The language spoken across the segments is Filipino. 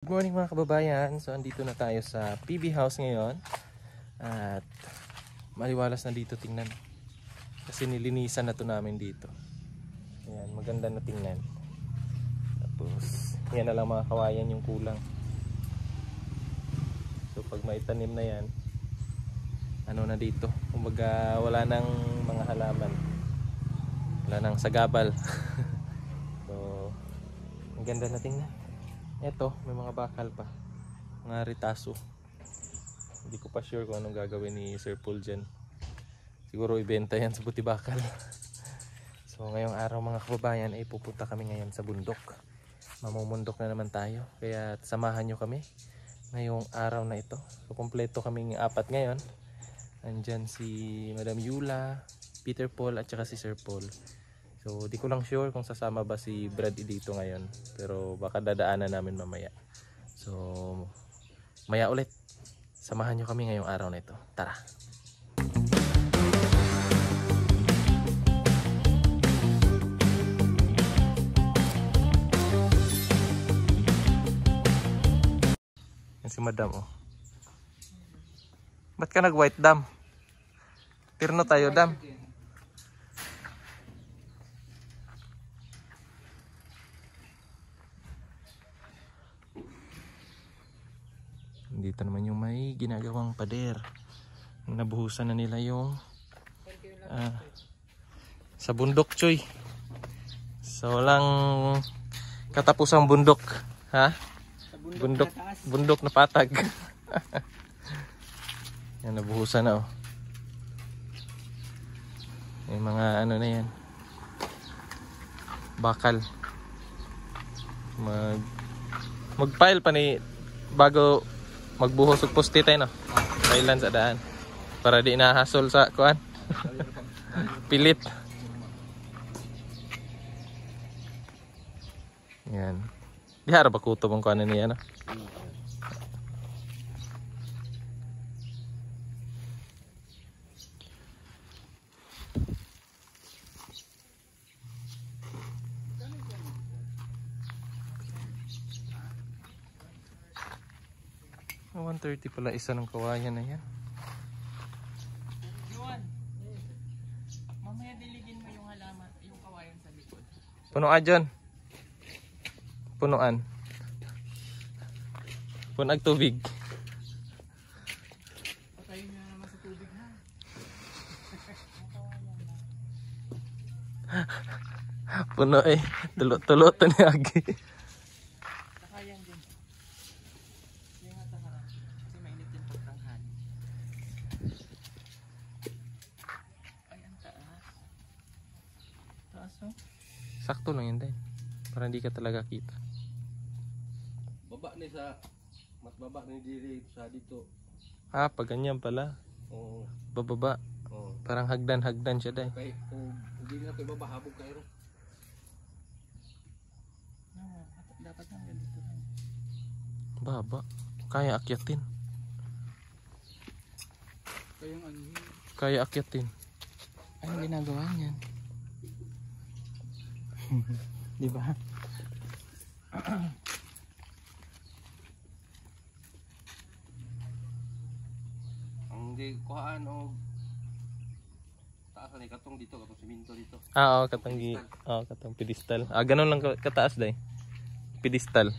Good morning mga kababayan. So andito na tayo sa PB House ngayon. At maliwalas na dito tingnan. Kasi nilinisan na to namin dito. Ayan, maganda na tingnan. Tapos yan na lang mga kawayan yung kulang. So pag maitanim na yan, ano na dito, kumbaga wala nang mga halaman, wala nang sagabal. So ang ganda na tingnan. Eto, may mga bakal pa, mga ritaso. Hindi ko pa sure kung anong gagawin ni Sir Paul dyan. Siguro ibenta yan sa buti bakal. So ngayong araw mga kababayan ay pupunta kami ngayon sa bundok. Mamumundok na naman tayo, kaya samahan nyo kami ngayong araw na ito. So kompleto kaming apat ngayon. Andyan si Madam Yula, Peter Paul at saka si Sir Paul. So di ko lang sure kung sasama ba si Brad dito ngayon, pero baka dadaanan namin mamaya. So maya ulit, samahan nyo kami ngayong araw na ito. Tara! Yan si Madam, oh. Ba't ka nag-white dam? Tirno tayo dam. Dito naman yung may ginagawang pader. Nabuhusan na nila yung sa bundok, Choy. So walang katapusang bundok, ha? Bundok na patag. Yan, nabuhusan na, oh. Yung mga ano na yan, bakal. Mag-pile pa ni bago magbuhos og poste tayo, no? Kailan sa daan para di nahasol sa kuan. Pilit. Yan. Di harap ba kutob ang kuan niya, no? Oh, 130 pala isa ng kawayan na yan. Mamaya diligin mo yung halaman, yung kawayan sa likod. Punuan dyan. Punuan. Punag tubig. Patayin nyo naman sa tubig, ha? Puno eh. Tulot ni Agi. Nakayan din. Yung nga taharap. Kasi mainit yung pagtanghal. Ay, ang taas. Taas, oh. Sakto lang yun din. Para hindi ka talaga kita. Baba ni sa mas baba ni diri sa dito. Ah, pag ganyan pala. Oo. Bababa. Oo. Parang hagdan siya, day. Kay kung hindi na kay baba habog kayo. No, dapat nang ganito lang. Baba. Kaya akyatin. Kayong ano yun? Kaya akyatin. Anong ginagawa niyan? Di ba? Ang di kuhaan og taas ni katong dito, katong siminto dito. Ah, oo, katang pedestal. Ah, ganun lang kataas, day. Pedestal.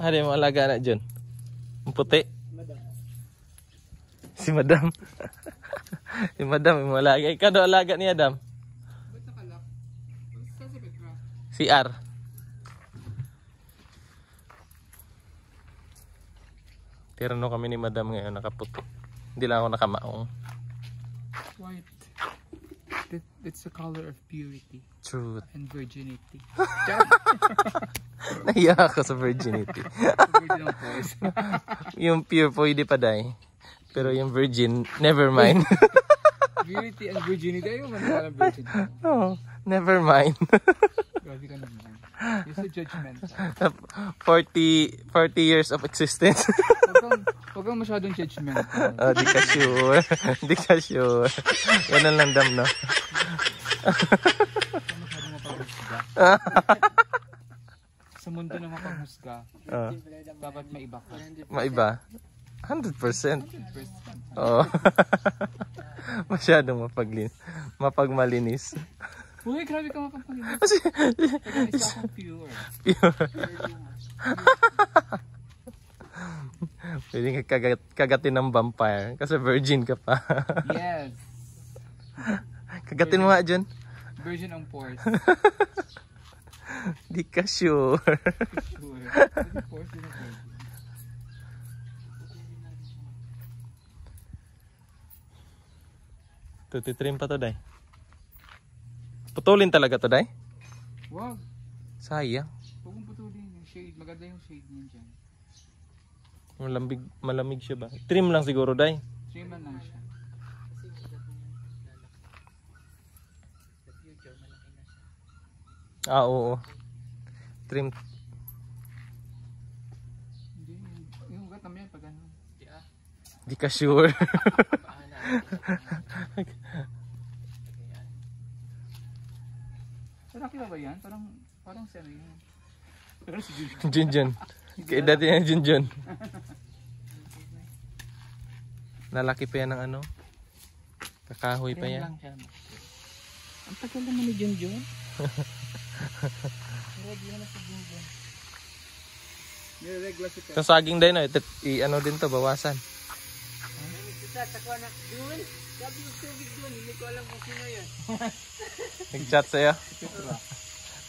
Ah, di mo alaga na dyan. Ang puti. Si Madam. Si Madam, yung alaga. Ikaw daw alaga ni Adam. Ba't nakalak? Saan si Petra? CR. Tirano kami ni Madam ngayon, nakaputi. Hindi lang ako nakamaong. White. It's the color of purity Truth. and virginity. Nahiya ako sa virginity. Virgin ang voice. Yung pure pwede pa, day. Pero yung virgin, never mind. Virginity and virginity. Ayaw man alam virginity. Oh, never mind. Grabe ka naman. You're so judgmental. 40 years of existence. Huwag kang masyadong judgmental. Oh, di ka sure. Di ka sure. Yan ang landam, no? Huwag kang masyadong mapaghusga. Sa mundo na mapaghusga, dapat maiba ka. Maiba? 100%. 100%. Oo. Masyadong mapagmalinis. Uy, grabe ka mapapalinis. Kasi, Isa akong pure. pure. Pwede ka kagatin ng vampire kasi virgin ka pa. Yes. Kagatin mo nga dyan. Virgin ang pores. Di ka sure. Sure. Pores din ang virgin. Tutitrim pa to, Day. Putulin talaga to, Day? Wag. Sayang. Huwag mong putulin yung shade. Maganda yung shade niyan dyan. Malamig siya ba? Trim lang siguro, Day. Trimman lang siya. Ah, oo. Trim. Hindi. Yung ugat naman yan pag ano. Di ka sure. Malaki ba yan? Parang si ano yan. Parang si Juju. Junjun. Kaya dati yan Junjun. Nalaki pa yan ng ano? Kakahoy pa yan. Lang siya. Ang tagal naman ni Junjun. Ready na si Junjun. Niregla si Pet. Itong saging din, no? I-ano din to, bawasan. Takwa na. Doon? Sabi yung tubig doon. Hindi ko alam kung sino yun. Nag-chat sa'yo? Petra.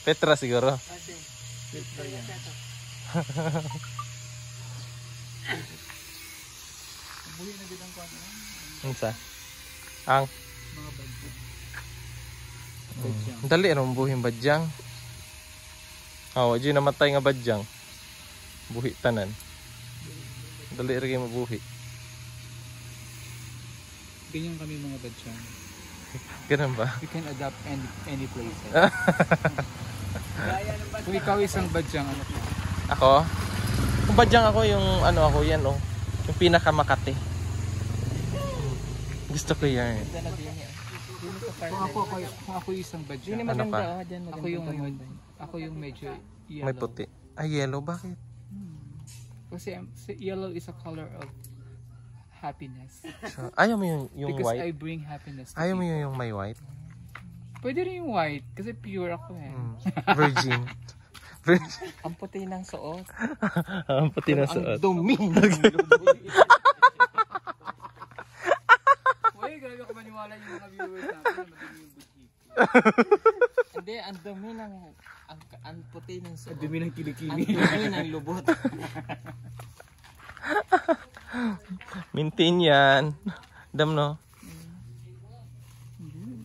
Petra siguro. Ate. Petra yan. Buhi na din ang kwan. Ano sa? Ang? Mga bagyo. Dali, anong buhing badyang? Oo, di namatay nga badyang. Buhi tanan. Dali rin mabuhi. Ganyan kami mga badyang. Ganun ba? We can adapt any places. Kung ikaw isang badyang, ano ka? Ako? Kung badyang ako, yung ano ako yan, oh. Yung pinakamakati. Gusto ko yan. Kung ako isang badyang, Ano ka? ako yung medyo yellow. May puti. Ay, yellow. Bakit? Kasi yellow is a color of happiness. So, ayaw mo yung Because white? I bring happiness to Ayaw mo people. yung may white? Pwede rin yung white kasi pure ako eh. Virgin. Virgin. Ang puti ng suot. Ang puti na suot. dumi. Uy, grabe ako maniwala yung mga viewers natin na madumi yung budhik. Hindi, ang dumi ng ang puti ng suot. Ang dumi ng Ang kilikili. dumi ng lubot. Maintain yan. Dam, no?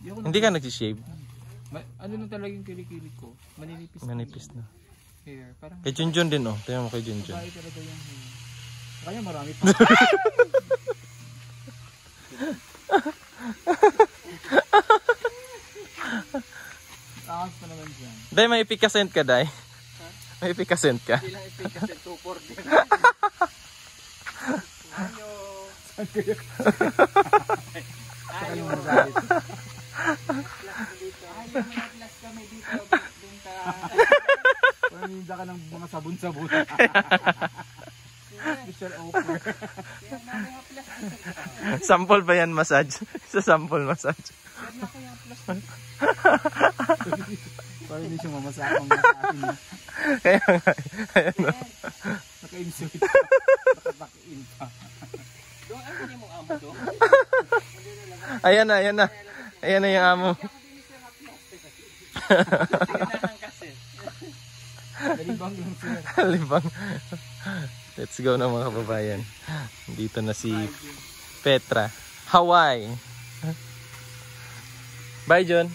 Hindi ka nagsishave? Ano na talaga yung kilikili ko? Maninipis. Manipis na. Hair. Parang Kay Junjun din, oh. Tingnan mo kay Junjun. bahay talaga yung hair. Kaya marami pa. Angas pa naman dyan. Day, may ipikasent ka, Day? May ipikasent ka? Bilang ipin kasi 2-4 din. Saka yung magalit. Ayaw mo na-class kami dito. Doon ka. Parang hindi ka ng mga sabon-sabon. Mr. Oper. Kaya namin ang plastic. Sample ba yan, massage? Sa sample massage. Kaya na kaya ang plastic. Parang hindi siya mamasakang masakin niya. Kaya nga, ayan, no? Naka-insert pa. Naka-back-in pa. Doon, ano niya mong amo doon? Ayan na, ayan na. Ayan na yung amo. Tingnan kasi. Nalibang lang sir. Libang. Let's go na mga kababayan. Dito na si Petra. Hawaii. Bye, John.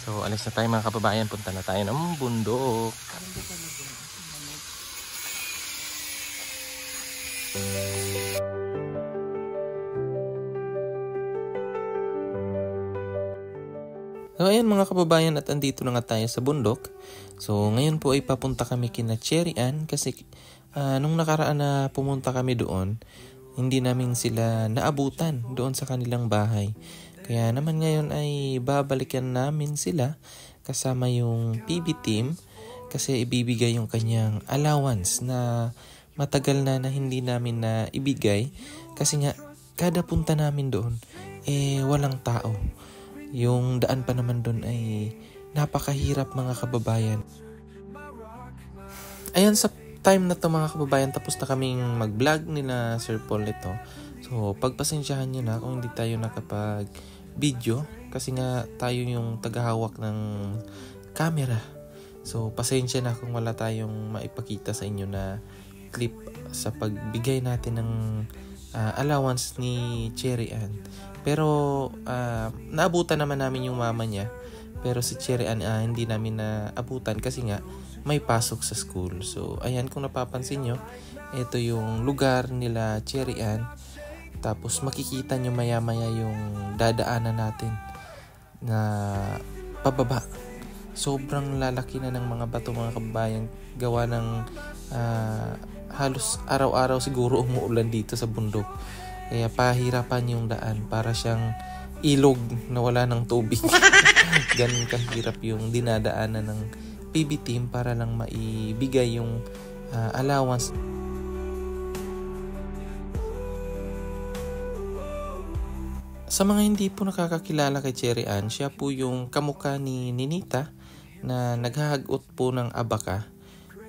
So, alis na tayo mga kababayan. Punta na tayo ng bundok. So ayan mga kababayan, at andito na nga tayo sa bundok. So ngayon po ay papunta kami kina Cherry Ann kasi nung nakaraan na pumunta kami doon, hindi namin sila naabutan doon sa kanilang bahay. Kaya naman ngayon ay babalikan namin sila kasama yung PB team kasi ibibigay yung kanyang allowance na matagal na hindi namin na ibigay kasi nga kada punta namin doon walang tao. Yung daan pa naman doon ay napakahirap mga kababayan. Ayan, sa time na to mga kababayan, tapos na kaming mag-vlog nila Sir Paul ito. So pagpasensyahan nyo na kung hindi tayo nakapag-video kasi nga tayo yung tagahawak ng camera. So pasensya na kung wala tayong maipakita sa inyo na clip sa pagbigay natin ng allowance ni Cherry Ann. Pero naabutan naman namin yung mama niya. Pero si Cherry Ann hindi namin naabutan kasi nga may pasok sa school. So ayan, kung napapansin nyo, ito yung lugar nila Cherry Ann. Tapos makikita nyo maya-maya yung dadaanan natin na pababa. Sobrang lalaki na ng mga bato mga kababayan. Gawa ng halos araw-araw siguro umuulan dito sa bundok. Kaya pahirapan yung daan, para siyang ilog na wala ng tubig. Ganun kahirap yung dinadaanan ng PB team para lang maibigay yung allowance. Sa mga hindi po nakakakilala kay Cherry Ann, siya po yung kamukha ni Ninita na naghahagot po ng abaka.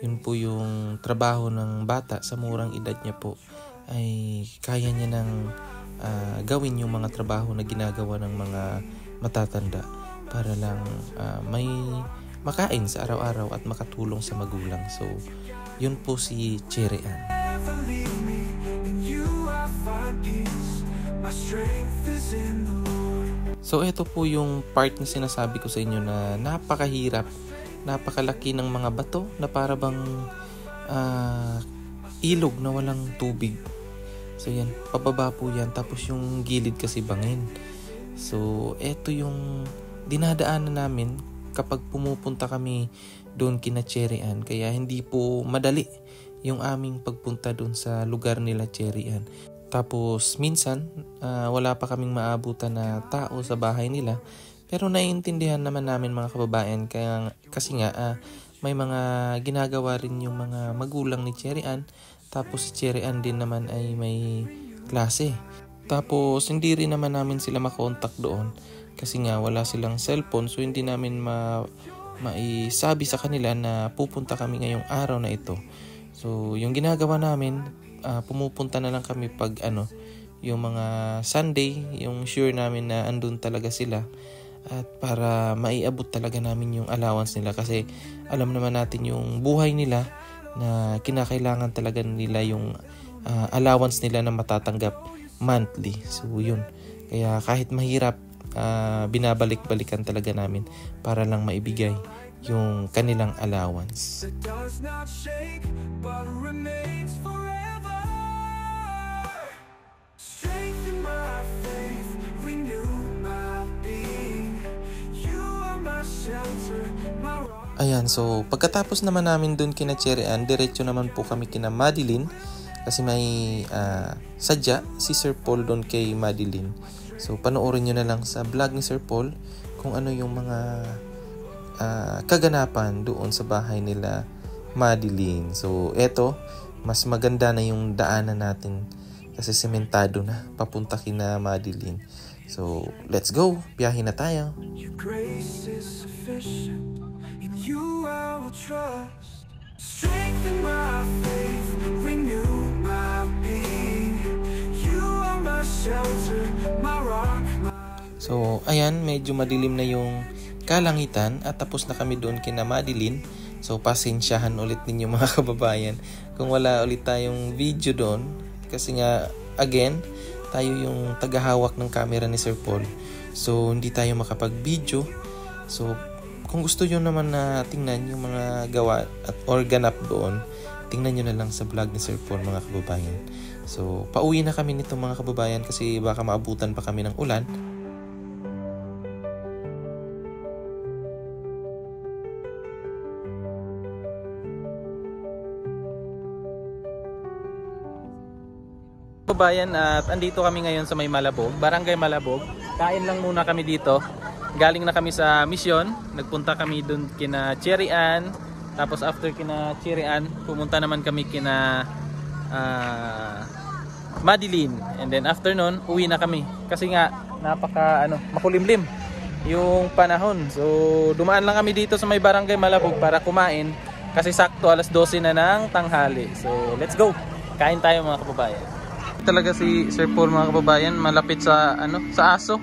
Yun po yung trabaho ng bata sa murang edad niya po. Ay kaya niya nang gawin yung mga trabaho na ginagawa ng mga matatanda para lang may makain sa araw-araw at makatulong sa magulang. So, yun po si Cherry Ann. So, ito po yung part na sinasabi ko sa inyo na napakahirap, napakalaki ng mga bato na para bang ilog na walang tubig. So yan, pababa po yan. Tapos yung gilid kasi bangin. So eto yung dinadaanan namin kapag pumupunta kami doon kina Cherry Ann. Kaya hindi po madali yung aming pagpunta doon sa lugar nila Cherry Ann. Tapos minsan wala pa kaming maabutan na tao sa bahay nila. Pero naiintindihan naman namin mga kababayan kasi nga may mga ginagawa rin yung mga magulang ni Cherry Ann. Tapos si Cherry Ann din naman ay may klase. Tapos hindi rin naman namin sila makontak doon kasi nga wala silang cellphone. So hindi namin maisabi sa kanila na pupunta kami ngayong araw na ito. So yung ginagawa namin, pumupunta na lang kami pag yung mga Sunday, yung sure namin na andun talaga sila. At para maiabot talaga namin yung allowance nila kasi alam naman natin yung buhay nila na kinakailangan talaga nila yung allowance nila na matatanggap monthly. So yun, kaya kahit mahirap binabalik-balikan talaga namin para lang maibigay yung kanilang allowance. Ayan, so pagkatapos naman namin dun kina Cherry Ann, diretso naman po kami kina Madeline kasi may sadya si Sir Paul dun kay Madeline. So panoorin nyo na lang sa vlog ni Sir Paul kung ano yung mga kaganapan doon sa bahay nila Madeline. So eto, mas maganda na yung daanan natin kasi sementado na papunta kina Madeline. So let's go, biyahe na tayo. You I will trust, strengthen my faith, renew my being. You are my shelter, my rock, So, ayan, medyo madilim na yung kalangitan at tapos na kami doon kina Madeline. So, pasensyahan ulit ninyo mga kababayan kung wala ulit tayong video doon. Kasi nga, again, tayo yung tagahawak ng camera ni Sir Paul. So, hindi tayo makapag-video. So, kung gusto nyo naman na tingnan yung mga gawa at or ganap doon, tingnan nyo na lang sa vlog ni Sir Paul mga kababayan. So pauwi na kami nito mga kababayan kasi baka maabutan pa kami ng ulan. Kababayan, at andito kami ngayon sa may Malabog, Barangay Malabog. Kain lang muna kami dito. Galing na kami sa misyon, nagpunta kami dun kina Cherryan. Tapos after kina Cherryan, pumunta naman kami kina Madeline. And then after nun, uwi na kami. Kasi nga napaka makulimlim yung panahon. So dumaan lang kami dito sa may Barangay Malabog para kumain kasi sakto alas 12 na ng tanghali. So let's go. Kain tayo mga kababayan. Talaga si Sir Paul mga kababayan, malapit sa sa aso.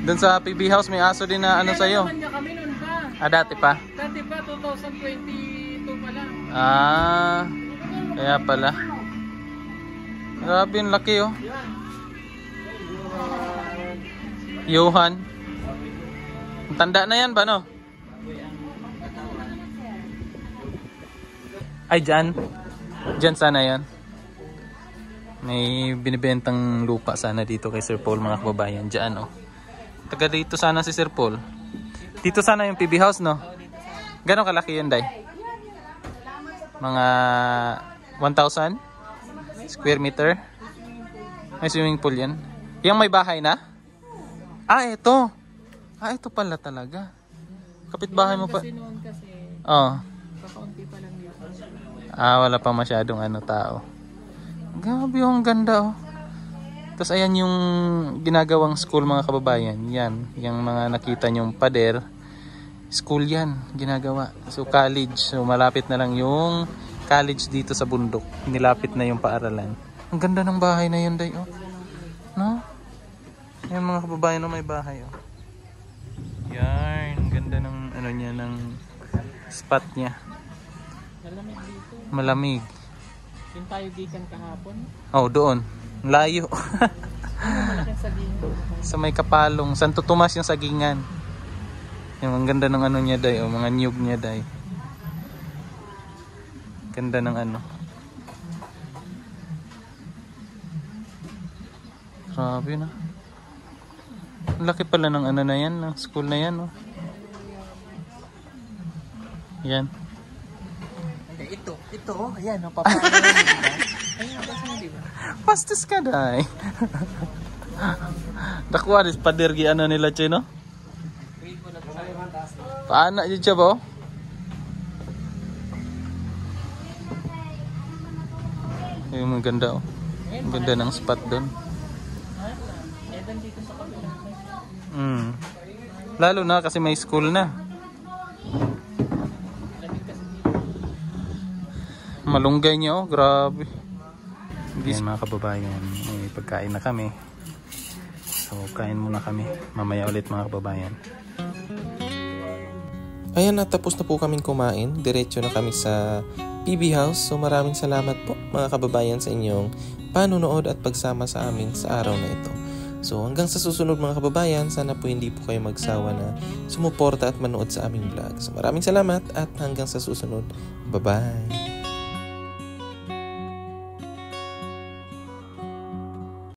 Doon sa PB House may aso din na sa iyo. Kami noon pa. Dati pa. Dati pa 2022 pa lang. Kaya pala. Grabe yung laki oh. Johan. Tanda na yan ba no? Ay dyan. Dyan sana yan. May binibentang lupa sana dito kay Sir Paul mga kababayan. Diyan oh. Taga dito sana si Sir Paul. Dito sana yung PB House no? Gano'ng kalaki yun Day? Mga 1,000 square meter? May swimming pool yan. Yung may bahay na? Ito. Ito pala talaga. Kapitbahay mo pa. Kasi noon kasi kakaunti pa lang dito. Wala pa masyadong tao. Grabe ang ganda oh. Tapos ayan yung ginagawang school mga kababayan. Yan, yung mga nakita nyong pader. School yan, ginagawa. So college, so malapit na lang yung college dito sa bundok. Nilapit na yung paaralan. Ang ganda ng bahay na yun Day oh. No? Yan mga kababayan oh, may bahay oh. Yan, ganda ng niya, ng spot niya. Malamig dito. Malamig. Yung tayo gikan kahapon. Oh, doon. Layo. Malaking sagingan. Sa may Kapalong, Santo Tomas yung sagingan. Yung ang ganda ng niya Day, oh, mga niyog niya Day. Ganda ng Grabe na. Ang laki pala ng na yan, ng school na yan, oh. Yan. Ito, ayan, papaano yun, diba? Ayan, kasi di ba? Pastis ka, Day. Dakuha, pader nila, Chino? Paano yun siya ba? Yung maganda oh. Ang ganda ng spot doon. Dito sa kabila. Lalo na kasi may school na. Malunggay niya oh, grabe. Yan mga kababayan, may pagkain na kami. So kain muna kami. Mamaya ulit mga kababayan. Ayan na, tapos na po kaming kumain. Diretso na kami sa PB House. So maraming salamat po mga kababayan sa inyong panunood at pagsama sa amin sa araw na ito. So hanggang sa susunod mga kababayan, sana po hindi po kayo magsawa na sumuporta at manood sa aming vlog. So maraming salamat at hanggang sa susunod. Bye-bye!